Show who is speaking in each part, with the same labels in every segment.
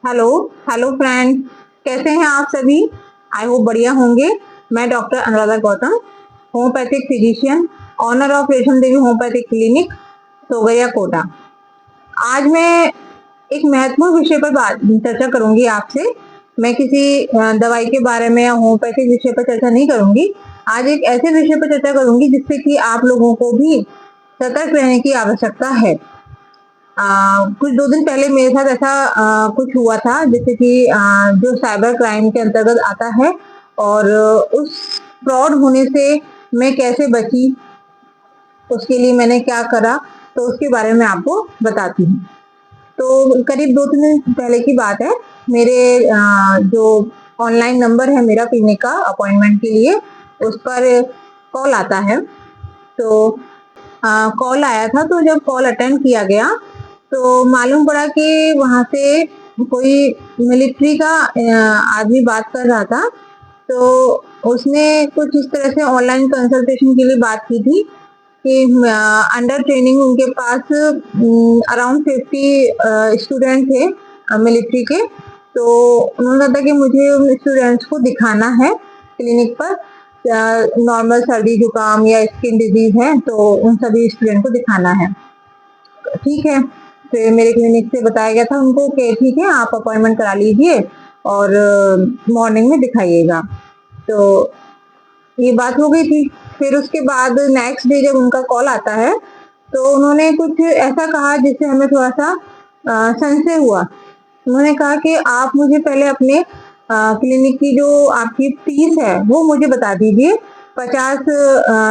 Speaker 1: Hello. Hello friend, कैसे हैं आप सभी? आई होप बढ़िया होंगे। मैं doctor Anuradha Gautam, homoeopathic physician, owner of Resham Devi homoeopathic clinic, Sogariya Kota. आज मैं एक महत्वपूर्ण विषय पर चर्चा करूंगी आपसे। मैं किसी दवाई के बारे में या होम्योपैथिक विषय पर चर्चा नहीं करूंगी। आज एक ऐसे विषय पर चर्चा करूंगी जिससे कि आप लोगों को भी सतर्क रहने की आवश्यकता है। कुछ 2 दिन पहले मेरे साथ ऐसा कुछ हुआ था, जैसे कि जो साइबर क्राइम के अंतर्गत आता है, और उस फ्रॉड होने से मैं कैसे बची, उसके लिए मैंने क्या करा, तो उसके बारे में आपको बताती हूँ। तो करीब 2-3 दिन पहले की बात है। मेरे जो ऑनलाइन नंबर है मेरा क्लिनिक का अपॉइंटमेंट के लिए, उस पर कॉल आता है। तो कॉल आया था, तो जब कॉल अटेंड किया गया तो मालूम पड़ा कि वहां से कोई मिलिट्री का आदमी बात कर रहा था। तो उसने कुछ इस तरह से ऑनलाइन कंसल्टेशन के लिए बात की थी कि अंडर ट्रेनिंग उनके पास अराउंड 50 स्टूडेंट थे मिलिट्री के। तो उन्होंने कहा था कि मुझे उन स्टूडेंट्स को दिखाना है क्लिनिक पर। नॉर्मल सर्दी जुकाम या स्किन डिजीज है, तो उन सभी स्टूडेंट को दिखाना है। ठीक है, फिर मेरे क्लिनिक से बताया गया था उनको कि ठीक है, आप अपॉइंटमेंट करा लीजिए और मॉर्निंग में दिखाइएगा। तो ये बात हो गई थी। फिर उसके बाद नेक्स्ट डे जब उनका कॉल आता है, तो उन्होंने कुछ ऐसा कहा जिससे हमें थोड़ा सा संशय हुआ। उन्होंने कहा कि आप मुझे पहले अपने क्लिनिक की जो आपकी फीस है वो मुझे बता दीजिए। 50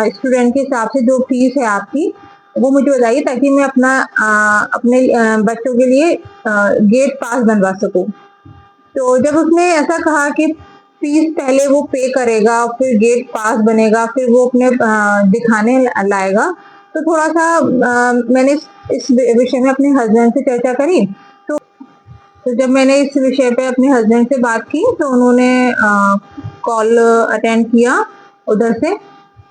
Speaker 1: स्टूडेंट के हिसाब से जो फीस है आपकी, वो मुझे बताइए, ताकि मैं अपने बच्चों के लिए गेट पास बनवा सकूं। तो जब उसने ऐसा कहा कि फीस पहले वो पे करेगा, फिर गेट पास बनेगा, फिर वो अपने दिखाने लाएगा, तो थोड़ा सा मैंने इस विषय में अपने हस्बैंड से चर्चा करी। तो जब मैंने इस विषय पे अपने हस्बैंड से बात की, तो उन्होंने कॉल अटेंड किया उधर से।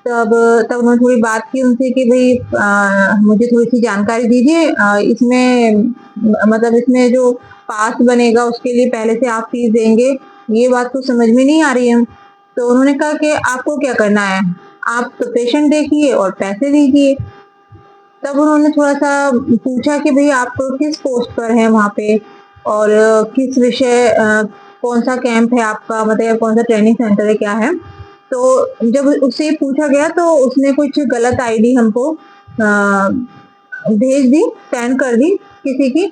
Speaker 1: तब तब उन्होंने थोड़ी बात की उनसे कि भाई मुझे थोड़ी सी जानकारी दीजिए, इसमें मतलब इसमें जो पास बनेगा उसके लिए पहले से आप फीस देंगे, ये बात तो समझ में नहीं आ रही है। तो उन्होंने कहा कि आपको क्या करना है, आप तो पेशेंट देखिए और पैसे दीजिए। तब उन्होंने थोड़ा सा पूछा कि भाई आप किस पोस्ट पर हैं वहाँ पे, और किस विषय कौन सा कैंप है आपका, मतलब कौन सा ट्रेनिंग सेंटर है, क्या है। तो जब उससे पूछा गया तो उसने कुछ गलत आईडी हमको भेज दी, सेंड कर दी किसी की।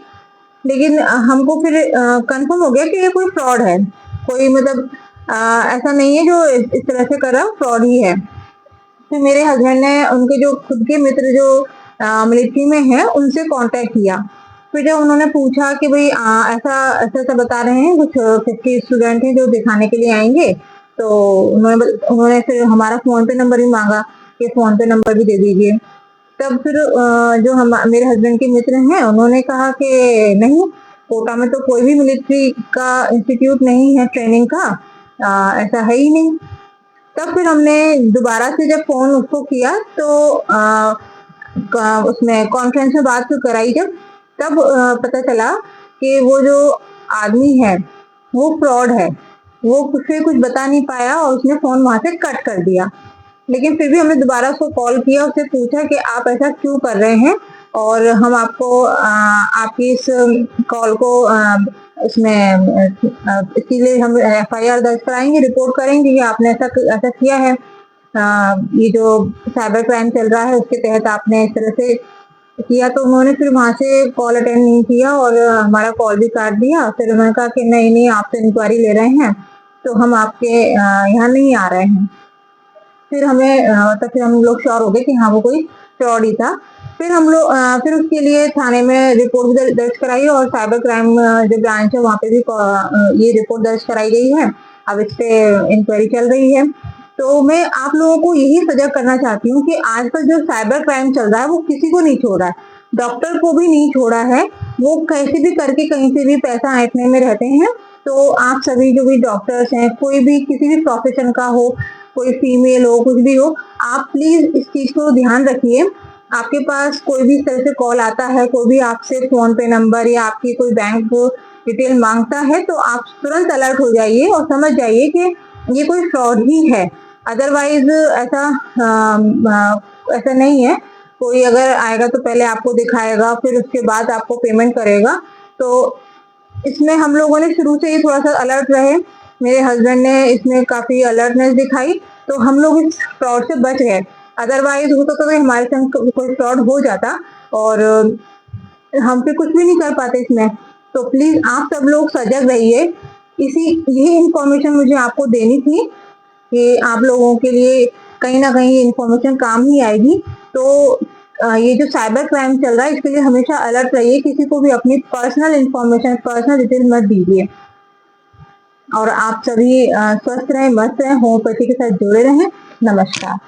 Speaker 1: लेकिन हमको फिर कंफर्म हो गया कि ये कोई फ्रॉड है। कोई मतलब ऐसा नहीं है जो इस तरह से कर रहा है, फ्रॉड ही है। फिर मेरे हस्बैंड ने उनके जो खुद के मित्र जो मिलिट्री में है उनसे कांटेक्ट किया। फिर जब उन्होंने पूछा कि भाई ऐसा ऐसा ऐसा बता रहे हैं, कुछ 50 स्टूडेंट हैं जो दिखाने के लिए आएंगे, तो उन्होंने फिर हमारा फोन पे नंबर भी मांगा कि फोन पे नंबर भी दे दीजिए। तब फिर जो हम मेरे हस्बैंड के मित्र हैं उन्होंने कहा कि नहीं, कोटा में तो कोई भी मिलिट्री का इंस्टीट्यूट नहीं है ट्रेनिंग का, ऐसा है ही नहीं। तब फिर हमने दोबारा से जब फोन उसको किया, तो उसमें कॉन्फ्रेंस में बात कराई जब, तब पता चला कि वो जो आदमी है वो फ्रॉड है। वो कुछ बता नहीं पाया और उसने फोन वहां से कट कर दिया। लेकिन फिर भी हमने दोबारा उसको कॉल किया, उससे पूछा कि आप ऐसा क्यों कर रहे हैं, और हम आपको आपकी इस कॉल को इसमें इसके लिए हम FIR दर्ज कराएंगे, रिपोर्ट करेंगे कि आपने ऐसा ऐसा किया है। ये जो साइबर क्राइम चल रहा है उसके तहत आपने इस तरह से किया। तो उन्होंने फिर वहां से कॉल अटेंड नहीं किया और हमारा कॉल भी काट दिया। फिर उन्होंने कहा कि नहीं नहीं, आपसे इंक्वायरी ले रहे हैं, तो हम आपके यहाँ नहीं आ रहे हैं। फिर हमें मतलब फिर हम लोग श्योर हो गए कि हाँ वो कोई फ्रॉड ही था। फिर हम लोग फिर उसके लिए थाने में रिपोर्ट भी दर्ज कराई, और साइबर क्राइम जो ब्रांच है वहाँ पे भी ये रिपोर्ट दर्ज कराई गई है। अब इस पे इंक्वायरी चल रही है। तो मैं आप लोगों को यही सजग करना चाहती हूँ कि आजकल जो साइबर क्राइम चल रहा है वो किसी को नहीं छोड़ रहा है, डॉक्टर को भी नहीं छोड़ा है। वो कैसे भी करके कहीं से भी पैसा ऐंठने में रहते हैं। तो आप सभी जो भी डॉक्टर्स हैं, कोई भी किसी भी प्रोफेशन का हो, कोई फीमेल हो, कुछ भी हो, आप प्लीज इस चीज को ध्यान रखिए आपके पास कोई भी इस तरह से कॉल आता है, कोई भी आपसे फोन पे नंबर या आपकी कोई बैंक डिटेल मांगता है, तो आप तुरंत अलर्ट हो जाइए और समझ जाइए कि ये कोई फ्रॉड ही है। अदरवाइज ऐसा नहीं है। कोई अगर आएगा तो पहले आपको दिखाएगा, फिर उसके बाद आपको पेमेंट करेगा। तो इसमें हम लोगों ने शुरू से ही थोड़ा सा अलर्ट रहे, मेरे हस्बैंड ने इसमें काफी अलर्टनेस दिखाई, तो हम लोग इस फ्रॉड से बच गए। अदरवाइज होता तो हमारे संग कोई फ्रॉड हो जाता और हम फिर कुछ भी नहीं कर पाते इसमें। तो प्लीज आप सब लोग सजग रहिए। यही इंफॉर्मेशन मुझे आपको देनी थी कि आप लोगों के लिए कहीं ना कहीं इंफॉर्मेशन काम ही आएगी। तो ये जो साइबर क्राइम चल रहा है, इसके लिए हमेशा अलर्ट रहिए, किसी को भी अपनी पर्सनल इंफॉर्मेशन, पर्सनल डिटेल मत दीजिए। और आप सभी स्वस्थ रहें, मस्त रहें, होम्योपैथी के साथ जुड़े रहें। नमस्कार।